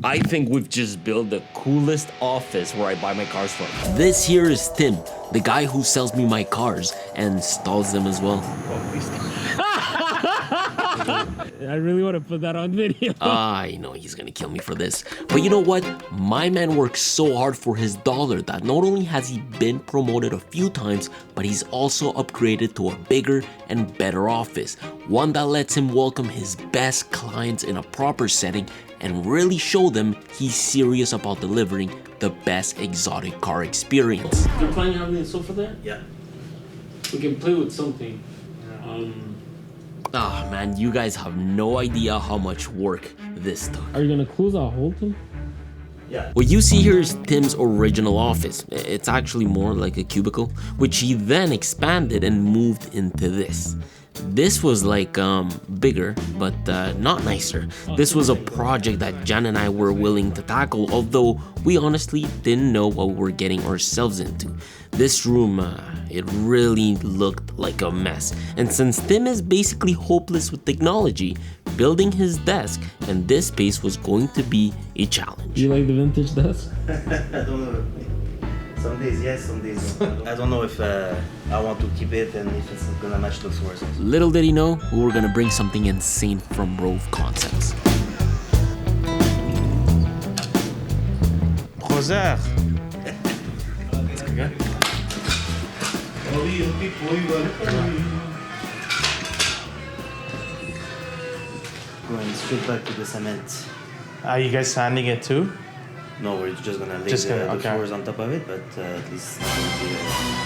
I think we've just built the coolest office where I buy my cars from. This here is Tim, the guy who sells me my cars and installs them as well. I really want to put that on video. I know he's gonna kill me for this. But you know what? My man works so hard for his dollar that not only has he been promoted a few times, but he's also upgraded to a bigger and better office. One that lets him welcome his best clients in a proper setting and really show them he's serious about delivering the best exotic car experience. You're planning on having the sofa there? Yeah. We can play with something. Ah man, you guys have no idea how much work this took. Are you gonna close that hole, Tim? Yeah. What you see here is Tim's original office. It's actually more like a cubicle, which he then expanded and moved into this. This was like bigger, but not nicer. This was a project that Jan and I were willing to tackle, although we honestly didn't know what we were getting ourselves into. This room, it really looked like a mess. And since Tim is basically hopeless with technology, building his desk and this space was going to be a challenge. You like the vintage desk? I don't know. Some days yes, some days no. I don't know if I want to keep it and if it's gonna match the sources. Little did he know, we were gonna bring something insane from Rove Concepts. Rosaire. Going straight back to the cement. Are you guys sanding it too? No, we're just gonna lay Okay. the floors on top of it, but at least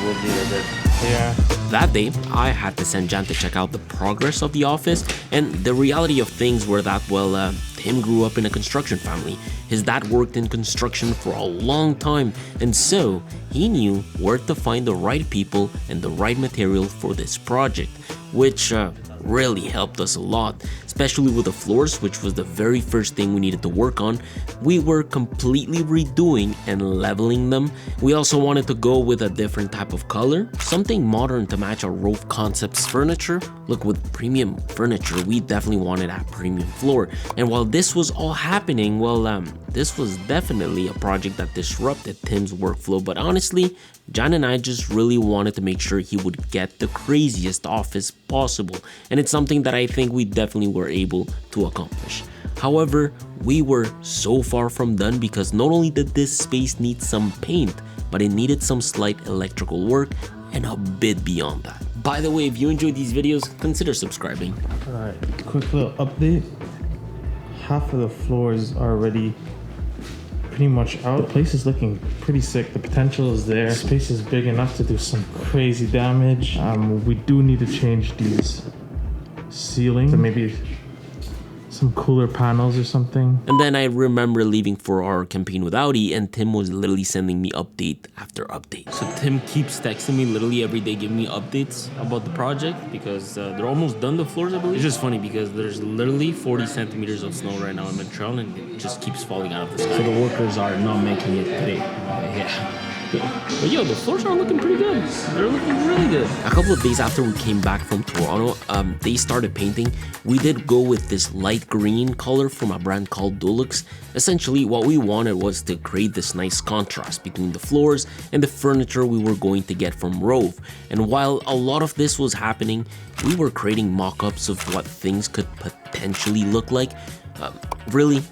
we'll be a bit. Yeah. That day, I had to send Jan to check out the progress of the office, and the reality of things were that, well, Tim grew up in a construction family. His dad worked in construction for a long time, and so he knew where to find the right people and the right material for this project, which really helped us a lot, especially with the floors, which was the very first thing we needed to work on. We were completely redoing and leveling them. We also wanted to go with a different type of color, something modern to match our Rove Concepts furniture. Look, with premium furniture, we definitely wanted a premium floor. And while this was all happening, well, this was definitely a project that disrupted Tim's workflow, but honestly, Jan and I just really wanted to make sure he would get the craziest office possible, and it's something that I think we definitely were able to accomplish. However, we were so far from done because not only did this space need some paint, but it needed some slight electrical work and a bit beyond that. By the way, if you enjoyed these videos, consider subscribing. Alright, quick little update. Half of the floors are already pretty much out. The place is looking pretty sick. The potential is there. Space is big enough to do some crazy damage. We do need to change these ceilings to maybe some cooler panels or something. And then I remember leaving for our campaign with Audi, and Tim was literally sending me update after update. So Tim keeps texting me literally every day, giving me updates about the project because they're almost done, the floors, I believe. It's just funny because there's literally 40 centimeters of snow right now in Montreal and it just keeps falling out of the sky. So the workers are not making it today. Yeah. But yo, the floors are looking pretty good. They're looking really good. A couple of days after we came back from Toronto, they started painting. We did go with this light green color from a brand called Dulux. Essentially, what we wanted was to create this nice contrast between the floors and the furniture we were going to get from Rove. And while a lot of this was happening, we were creating mock-ups of what things could potentially look like. Really,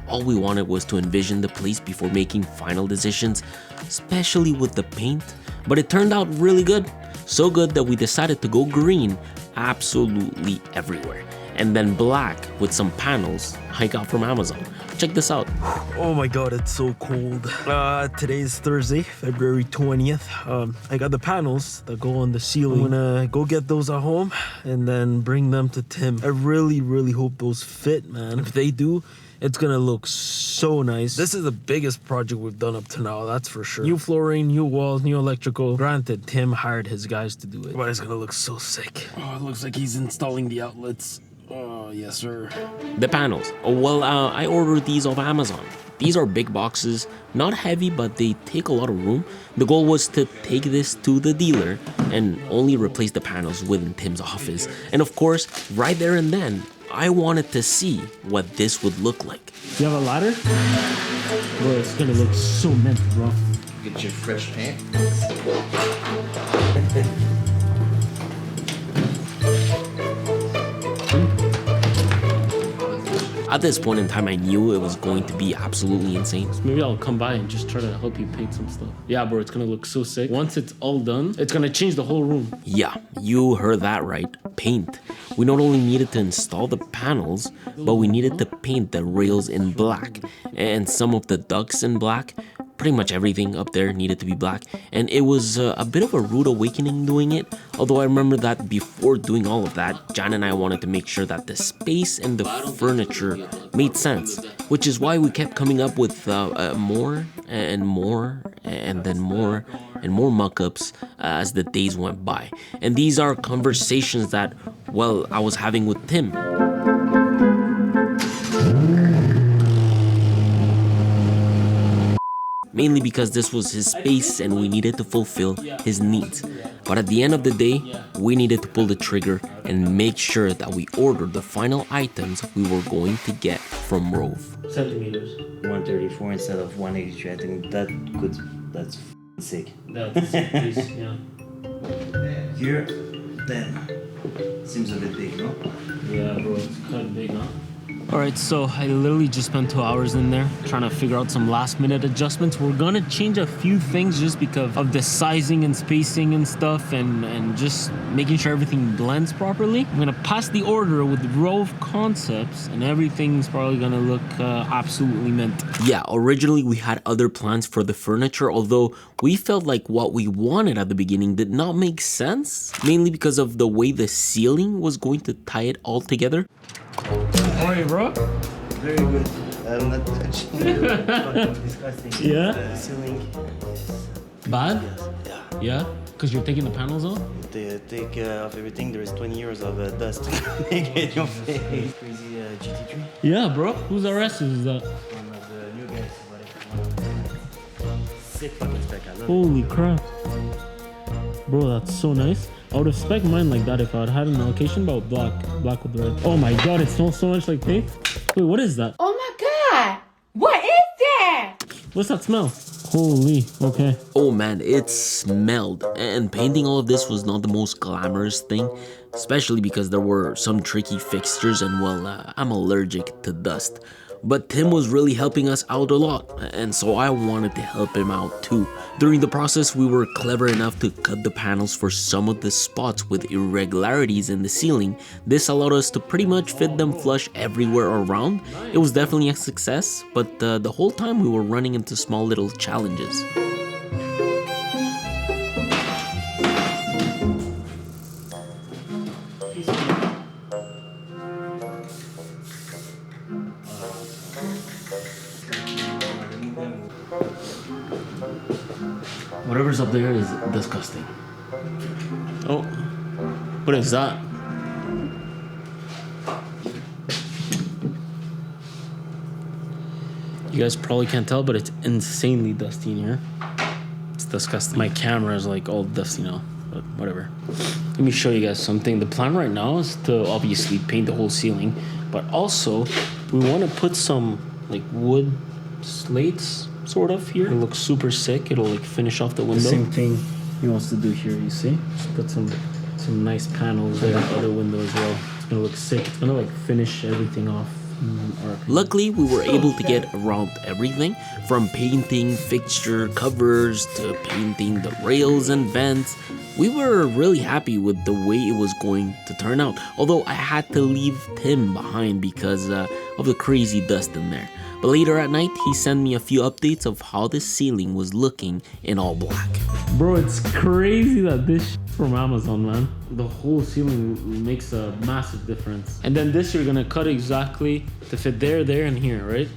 all we wanted was to envision the place before making final decisions, especially with the paint. But it turned out really good. So good that we decided to go green absolutely everywhere. And then black with some panels I got from Amazon. Check this out. Oh my god, it's so cold. Today's Thursday, February 20th. I got the panels that go on the ceiling. I'm gonna go get those at home and then bring them to Tim. I really hope those fit, man. If they do, it's gonna look so nice. This is the biggest project we've done up to now, that's for sure. New flooring, new walls, new electrical. Granted, Tim hired his guys to do it, but it's gonna look so sick. Oh, it looks like he's installing the outlets. Oh, yes, sir. The panels. Oh, well, I ordered these off Amazon. These are big boxes, not heavy, but they take a lot of room. The goal was to take this to the dealer and only replace the panels within Tim's office. And of course, right there and then, I wanted to see what this would look like. You have a ladder? Bro, it's gonna look so mint, bro. Get your fresh paint. At this point in time, I knew it was going to be absolutely insane. Maybe I'll come by and just try to help you paint some stuff. Yeah, bro, it's gonna look so sick. Once it's all done, it's gonna change the whole room. Yeah, you heard that right. Paint. We not only needed to install the panels, but we needed to paint the rails in black and some of the ducts in black. Pretty much everything up there needed to be black, and it was a bit of a rude awakening doing it. Although I remember that before doing all of that, Jan and I wanted to make sure that the space and the furniture made sense, which is why we kept coming up with more and more and then more and more mock-ups as the days went by. And these are conversations that, well, I was having with Tim. Mainly because this was his space and we needed to fulfill his needs. But at the end of the day, we needed to pull the trigger and make sure that we ordered the final items we were going to get from Rove. Centimeters. 134 instead of 183. I think that's sick. That's yeah. Here, 10. Seems a bit big, no? Yeah, bro, it's kind of big, huh? Alright, so I literally just spent 2 hours in there trying to figure out some last minute adjustments. We're gonna change a few things just because of the sizing and spacing and stuff and just making sure everything blends properly. I'm gonna pass the order with Rove concepts and everything's probably gonna look absolutely mint. Yeah, originally we had other plans for the furniture, although we felt like what we wanted at the beginning did not make sense, mainly because of the way the ceiling was going to tie it all together. Alright, bro. Very good. I'm not touching the fucking disgusting. Yeah? The ceiling. Bad? Yeah. Yeah? Because you're taking the panels off? They take off everything. There is 20 years of dust making it your face. Crazy GT3. Yeah, bro. Whose RS is that? One of the new guys. Whatever. Sick fucking spec. I love it. Holy crap. Bro, that's so nice. I would have spec mine like that if I had an allocation, but black with red. Oh my god, it smells so much like paint. Wait, what is that? Oh my god! What is that? What's that smell? Holy, okay. Oh man, it smelled. And painting all of this was not the most glamorous thing, especially because there were some tricky fixtures and well, I'm allergic to dust. But Tim was really helping us out a lot, and so I wanted to help him out too. During the process, we were clever enough to cut the panels for some of the spots with irregularities in the ceiling. This allowed us to pretty much fit them flush everywhere around. It was definitely a success, but the whole time we were running into small little challenges. Whatever's up there is disgusting. Oh, what is that? You guys probably can't tell, but it's insanely dusty in here. It's disgusting. My camera is like all dusty now, but whatever. Let me show you guys something. The plan right now is to obviously paint the whole ceiling, but also we want to put some like wood slates sort of here. It looks super sick. It'll like finish off the window. The same thing he wants to do here, you see? Just put some nice panels there, the other window as well. It's gonna look sick. It's gonna like finish everything off. Luckily, we were able to get around everything, from painting fixture covers to painting the rails and vents. We were really happy with the way it was going to turn out, although I had to leave Tim behind because of the crazy dust in there. But later at night, he sent me a few updates of how the ceiling was looking in all black. Bro, it's crazy that this from Amazon, man. The whole ceiling makes a massive difference. And then this you're gonna cut exactly to fit there, and here, right?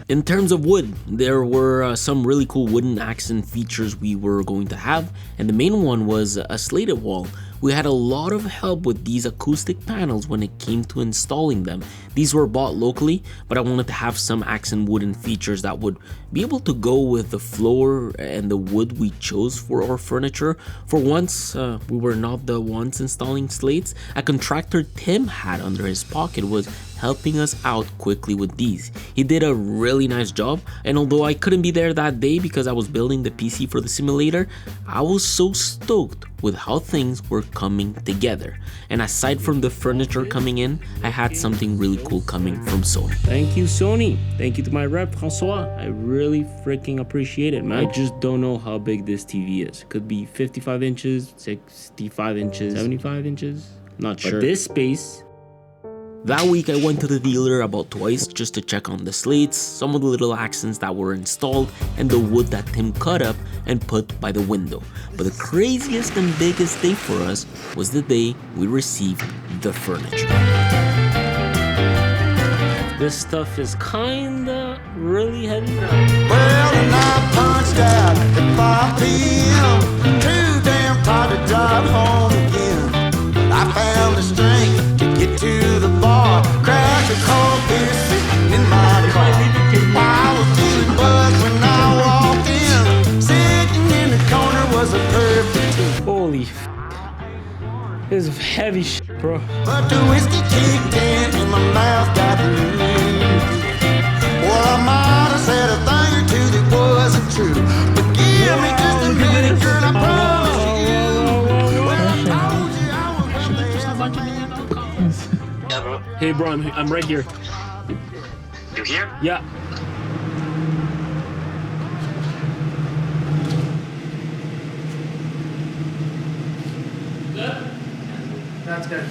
In terms of wood, there were some really cool wooden accent features we were going to have, and the main one was a slated wall. We had a lot of help with these acoustic panels when it came to installing them. These were bought locally, but I wanted to have some accent wooden features that would be able to go with the floor and the wood we chose for our furniture. For once, we were not the ones installing slates. A contractor Tim had under his pocket was helping us out quickly with these. He did a really nice job, and although I couldn't be there that day because I was building the PC for the simulator, I was so stoked with how things were coming together. And aside from the furniture coming in, I had something really cool coming from Sony. Thank you, Sony. Thank you to my rep, Francois. I really freaking appreciate it, man. I just don't know how big this TV is. Could be 55 inches, 65 inches, 75 inches. Not sure. But this space. That week I went to the dealer about twice just to check on the slates, some of the little accents that were installed, and the wood that Tim cut up and put by the window. But the craziest and biggest day for us was the day we received the furniture. This stuff is kinda really heavy. Well, and I punched out at 5 p.m. Too damn tired to drive home again. I found the strength to get to the bar, crack a cold beer sitting in my car. I was feeling buzzed when I walked in. Sitting in the corner was a perfect team. Holy f***. This is heavy shit, bro. But the whiskey kicked in and my mouth got loose. Well, I might have said a thing or two that wasn't true. But give me just a minute, girl, I promise you. Well, I told you I was one day. Yeah, bro. Hey, bro, I'm right here. You here? Yeah. That's good.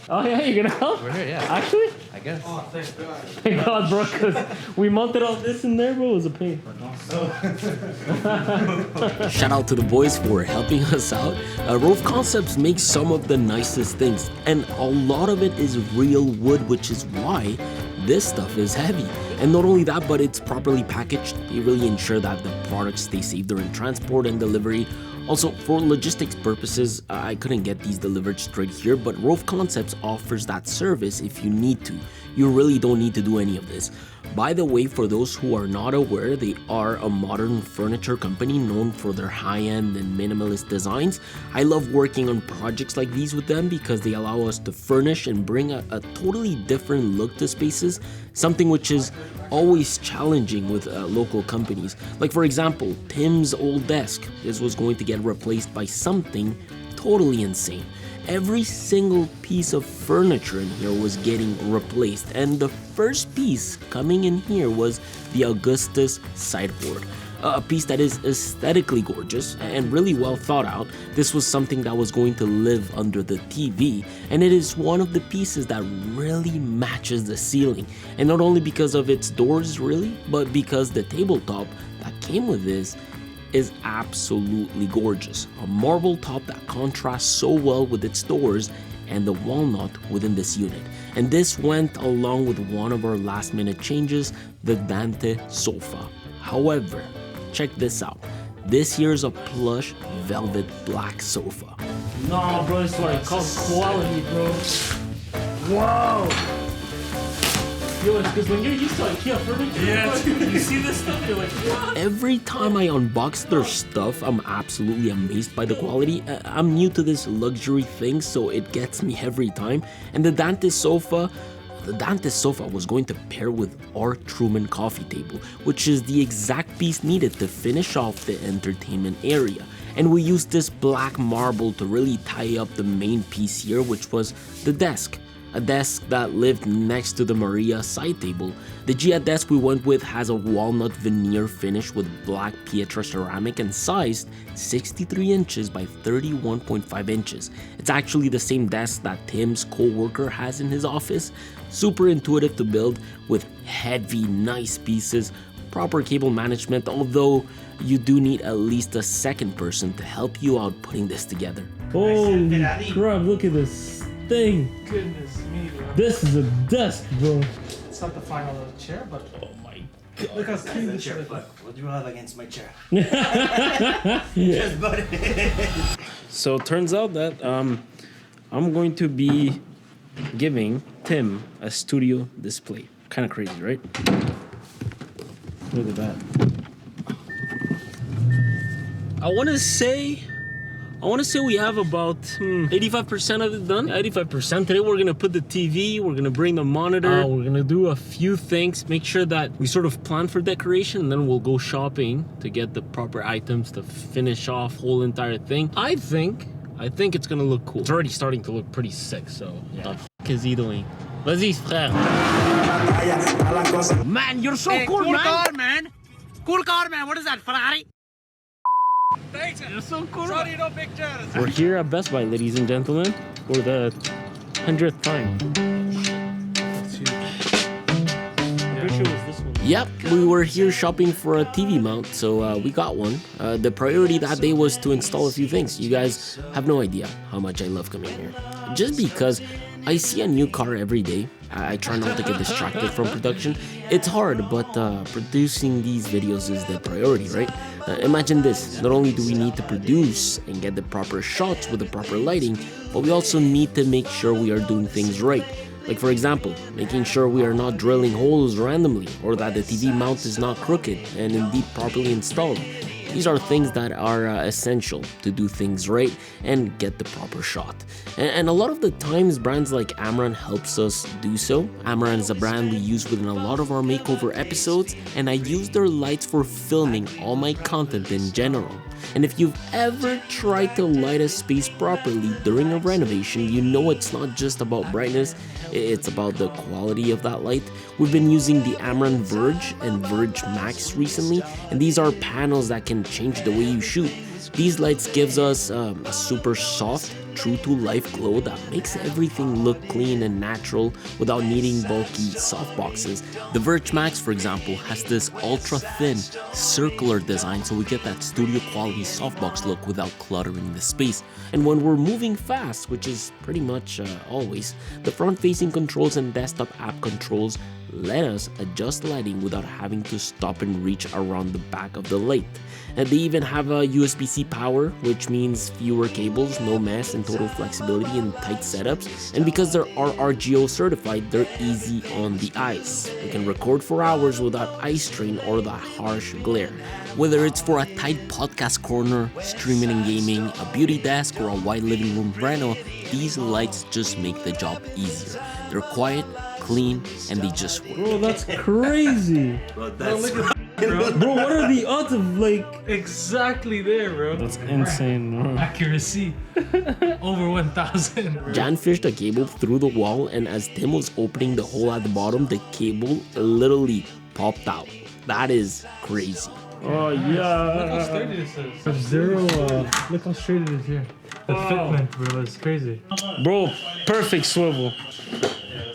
Oh yeah, you're gonna help? We're here, yeah. Actually? I guess. Oh, thank God. Thank God, bro, because we mounted all this in there, bro. It was a pain. Shout out to the boys for helping us out. Rove Concepts makes some of the nicest things, and a lot of it is real wood, which is why this stuff is heavy. And not only that, but it's properly packaged. They really ensure that the products stay safe during transport and delivery. Also, for logistics purposes, I couldn't get these delivered straight here, but Rove Concepts offers that service if you need to. You really don't need to do any of this. By the way, for those who are not aware, they are a modern furniture company known for their high-end and minimalist designs. I love working on projects like these with them because they allow us to furnish and bring a totally different look to spaces, something which is always challenging with local companies. Like for example, Tim's old desk. This was going to get replaced by something totally insane. Every single piece of furniture in here was getting replaced, and the first piece coming in here was the Augustus sideboard. A piece that is aesthetically gorgeous and really well thought out. This was something that was going to live under the TV, and it is one of the pieces that really matches the ceiling. And not only because of its doors really, but because the tabletop that came with this is absolutely gorgeous. A marble top that contrasts so well with its doors and the walnut within this unit. And this went along with one of our last minute changes, the Dante sofa. However, check this out. This here is a plush velvet black sofa. No, bro, it's what I call quality, bro. Whoa! Yo, it's because when you're used to IKEA furniture, you see this stuff, you're like, what? Every time I unbox their stuff, I'm absolutely amazed by the quality. I'm new to this luxury thing, so it gets me every time. And the Dante sofa was going to pair with our Truman coffee table, which is the exact piece needed to finish off the entertainment area. And we used this black marble to really tie up the main piece here, which was the desk. A desk that lived next to the Maria side table. The Gia desk we went with has a walnut veneer finish with black Pietra ceramic and sized 63 inches by 31.5 inches. It's actually the same desk that Tim's co-worker has in his office. Super intuitive to build with heavy, nice pieces, proper cable management, although you do need at least a second person to help you out putting this together. Holy crap, look at this thing. Goodness me, bro. This is a desk, bro. It's not the final chair, but Oh my look how clean The this chair, is. fuck. What do you have against my chair? god. Just buddy. So it turns out that I'm going to be giving Tim a studio display. Kind of crazy, right? Look at that. I want to say we have about 85% of it done. 85%. Today we're gonna put the TV, we're gonna bring the monitor, we're gonna do a few things, make sure that we sort of plan for decoration, and then we'll go shopping to get the proper items to finish off whole entire thing. I think it's gonna look cool. It's already starting to look pretty sick, so yeah. What the f is he doing? Vas-y, frère. Man, you're so cool, man. Cool car, man. What is that, Ferrari? Thanks, you're so cool. Sorry, no pictures. We're here at Best Buy, ladies and gentlemen, for the 100th time. Yep, we were here shopping for a TV mount, so we got one. The priority that day was to install a few things. You guys have no idea how much I love coming here. Just because I see a new car every day, I try not to get distracted from production. It's hard, but producing these videos is the priority, right? Imagine this, not only do we need to produce and get the proper shots with the proper lighting, but we also need to make sure we are doing things right. Like for example, making sure we are not drilling holes randomly, or that the TV mount is not crooked and indeed properly installed. These are things that are essential to do things right and get the proper shot. And a lot of the times brands like Amran helps us do so. Amran is a brand we use within a lot of our makeover episodes, and I use their lights for filming all my content in general. And if you've ever tried to light a space properly during a renovation, you know it's not just about brightness, it's about the quality of that light. We've been using the Amran Verge and Verge Max recently, and these are panels that can change the way you shoot. These lights gives us a super soft, true to life glow that makes everything look clean and natural without needing bulky softboxes. The Verge Max, for example, has this ultra thin circular design, so we get that studio quality softbox look without cluttering the space. And when we're moving fast, which is pretty much always, the front facing controls and desktop app controls let us adjust lighting without having to stop and reach around the back of the light. And they even have a USB-C power, which means fewer cables, no mess, and total flexibility in tight setups. And because they're RRGO certified, they're easy on the eyes. You can record for hours without eye strain or the harsh glare. Whether it's for a tight podcast corner, streaming and gaming, a beauty desk, or a wide living room reno, these lights just make the job easier. They're quiet, clean, and they just work. Bro, that's crazy. Bro, that's Bro, what are the odds of like... Exactly there, bro. That's insane, bro. Accuracy. Over 1,000. Jan fished a cable through the wall, and as Tim was opening the hole at the bottom, the cable literally popped out. That is crazy. Oh Look how yeah. sturdy this is. Zero, look how straight it is here. The fitment, bro, is crazy. Bro, perfect swivel.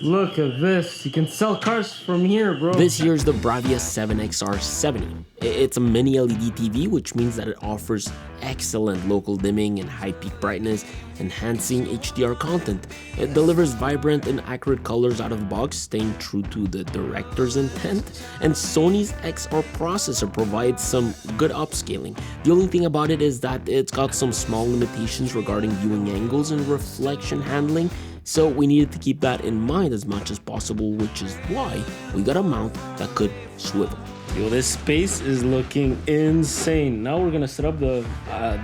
Look at this. You can sell cars from here, bro. This here's the Bravia 7XR70. It's a mini LED TV, which means that it offers excellent local dimming and high peak brightness, enhancing HDR content. It delivers vibrant and accurate colors out of the box, staying true to the director's intent. And Sony's XR processor provides some good upscaling. The only thing about it is that it's got some small limitations regarding viewing angles and reflection handling. So we needed to keep that in mind as much as possible, which is why we got a mount that could swivel. Yo, this space is looking insane. Now we're gonna set up the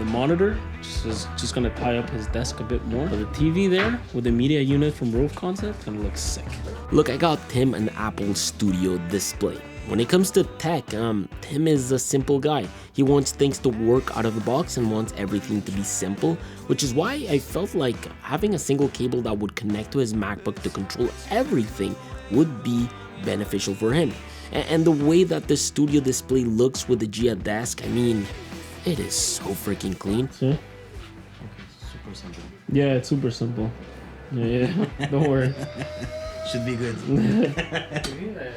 monitor. Just gonna tie up his desk a bit more. But the TV there with the media unit from Rove Concept gonna look sick. Look, I got Tim an Apple Studio display. When it comes to tech, Tim is a simple guy. He wants things to work out of the box and wants everything to be simple, which is why I felt like having a single cable that would connect to his MacBook to control everything would be beneficial for him. And the way that the studio display looks with the Gia desk, I mean, it is so freaking clean. See? Super simple. Yeah, it's super simple. Yeah, don't worry. Should be good.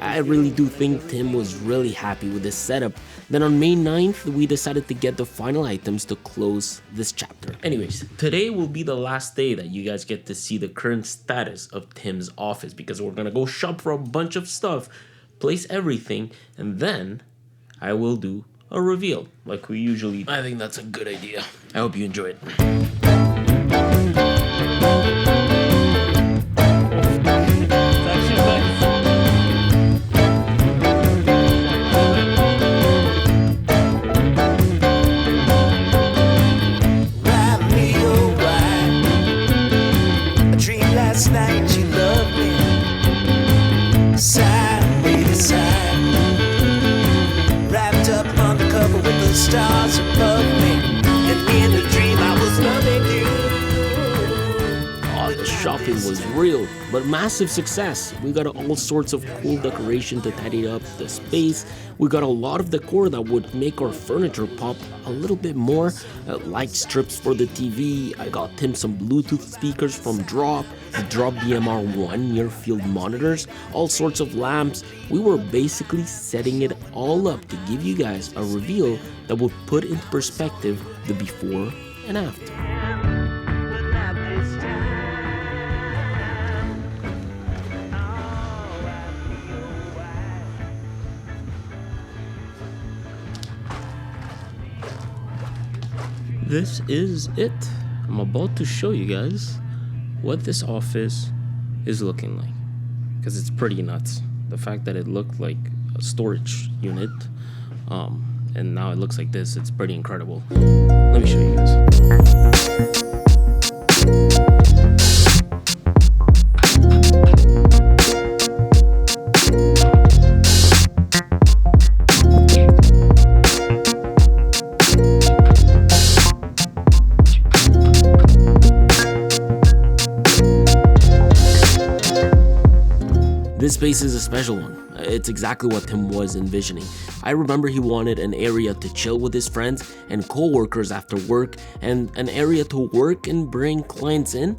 I really do think Tim was really happy with this setup. Then on May 9th, we decided to get the final items to close this chapter. Anyways, today will be the last day that you guys get to see the current status of Tim's office, because we're gonna go shop for a bunch of stuff, place everything, and then I will do a reveal like we usually do. I think that's a good idea. I hope you enjoy it. Stars above me, and in a dream I was loving you. Oh, the shopping was real, but massive success. We got all sorts of cool decoration to tidy up the space. We got a lot of decor that would make our furniture pop a little bit more. Light strips for the TV. I got Tim some Bluetooth speakers from Drop. The Drop DMR1 near-field monitors. All sorts of lamps. We were basically setting it all up to give you guys a reveal that would put into perspective the before and after. This is it. I'm about to show you guys what this office is looking like, because it's pretty nuts. The fact that it looked like a storage unit, and now it looks like this, it's pretty incredible. Let me show you guys. This space is a special one. It's exactly what Tim was envisioning. I remember he wanted an area to chill with his friends and co-workers after work, and an area to work and bring clients in.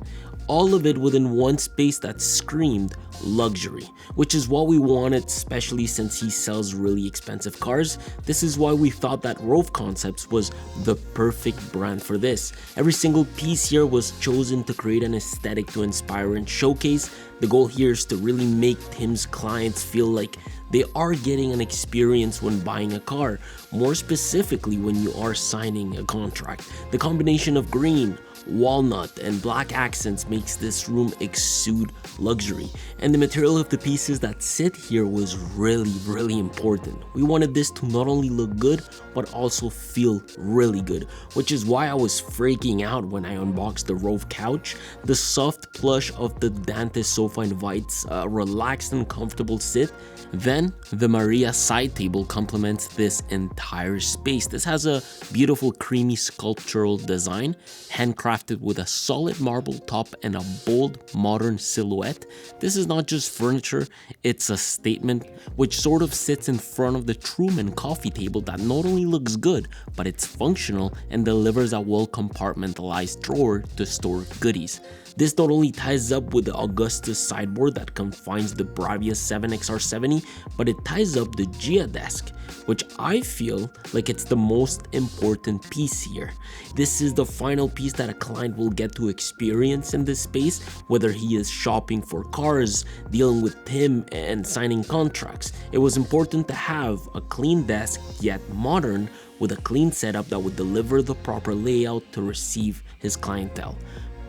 All of it within one space that screamed luxury, which is what we wanted, especially since he sells really expensive cars. This is why we thought that Rove Concepts was the perfect brand for this. Every single piece here was chosen to create an aesthetic to inspire and showcase. The goal here is to really make Tim's clients feel like they are getting an experience when buying a car, more specifically when you are signing a contract. The combination of green, walnut, and black accents makes this room exude luxury. And the material of the pieces that sit here was really important. We wanted this to not only look good, but also feel really good, which is why I was freaking out when I unboxed the Rove couch. The soft plush of the Dante sofa invites a relaxed and comfortable sit. Then the Maria side table complements this entire space. This has a beautiful creamy sculptural design, handcrafted with a solid marble top and a bold modern silhouette. This is not just furniture, it's a statement which sort of sits in front of the Truman coffee table that not only looks good, but it's functional and delivers a well compartmentalized drawer to store goodies. This not only ties up with the Augustus sideboard that confines the Bravia 7XR70, but it ties up the Gia desk, which I feel like it's the most important piece here. This is the final piece that a client will get to experience in this space, whether he is shopping for cars, dealing with Tim, and signing contracts. It was important to have a clean desk, yet modern, with a clean setup that would deliver the proper layout to receive his clientele,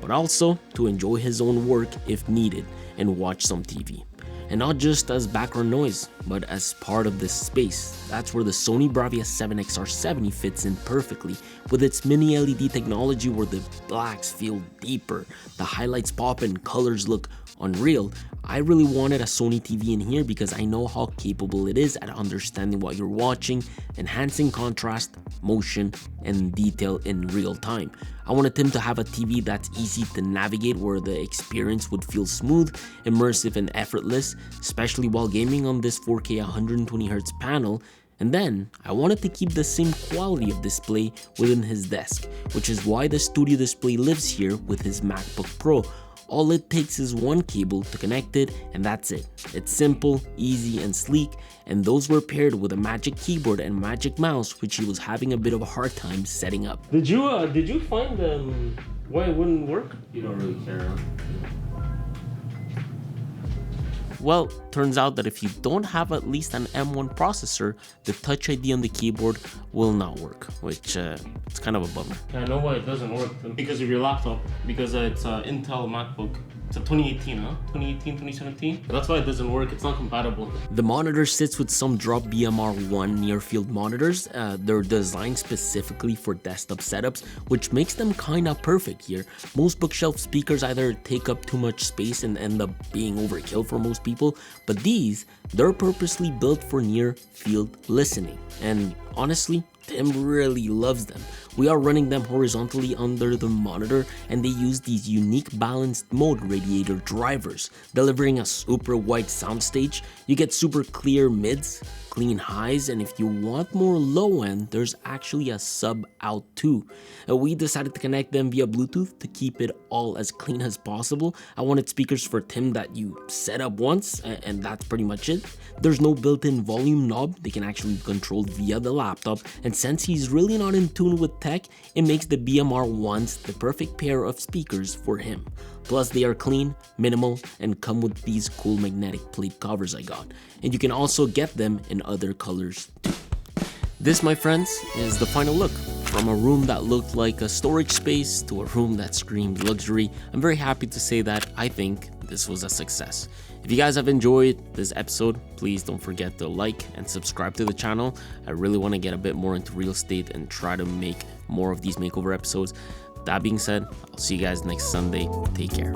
but also to enjoy his own work if needed and watch some TV. And not just as background noise, but as part of this space. That's where the Sony Bravia 7XR70 fits in perfectly, with its mini LED technology where the blacks feel deeper, the highlights pop and colors look unreal. I really wanted a Sony TV in here because I know how capable it is at understanding what you're watching, enhancing contrast, motion, and detail in real time. I wanted Tim to have a TV that's easy to navigate, where the experience would feel smooth, immersive, and effortless, especially while gaming on this 4K 120Hz panel. And then I wanted to keep the same quality of display within his desk, which is why the studio display lives here with his MacBook Pro. All it takes is one cable to connect it, and that's it. It's simple, easy, and sleek, and those were paired with a magic keyboard and magic mouse, which he was having a bit of a hard time setting up. Did you find why it wouldn't work? You don't really care, huh? Well, turns out that if you don't have at least an M1 processor, the Touch ID on the keyboard will not work, which it's kind of a bummer. I know why it doesn't work. Because of your laptop. Because it's an Intel MacBook. It's a 2018, huh? 2018, 2017? That's why it doesn't work. It's not compatible. The monitor sits with some drop BMR1 near-field monitors. They're designed specifically for desktop setups, which makes them kinda perfect here. Most bookshelf speakers either take up too much space and end up being overkill for most people, but these, they're purposely built for near-field listening. And honestly, Tim really loves them. We are running them horizontally under the monitor, and they use these unique balanced mode radiator drivers, delivering a super wide soundstage. You get super clear mids, clean highs, and if you want more low end, there's actually a sub out too. We decided to connect them via Bluetooth to keep it all as clean as possible. I wanted speakers for Tim that you set up once, and that's pretty much it. There's no built-in volume knob. They can actually be controlled via the laptop, and since he's really not in tune with tech, it makes the BMR1s the perfect pair of speakers for him. Plus, they are clean, minimal, and come with these cool magnetic plate covers I got. And you can also get them in other colors too. This, my friends, is the final look. From a room that looked like a storage space to a room that screamed luxury, I'm very happy to say that I think this was a success. If you guys have enjoyed this episode, please don't forget to like and subscribe to the channel. I really want to get a bit more into real estate and try to make more of these makeover episodes. That being said, I'll see you guys next Sunday. Take care.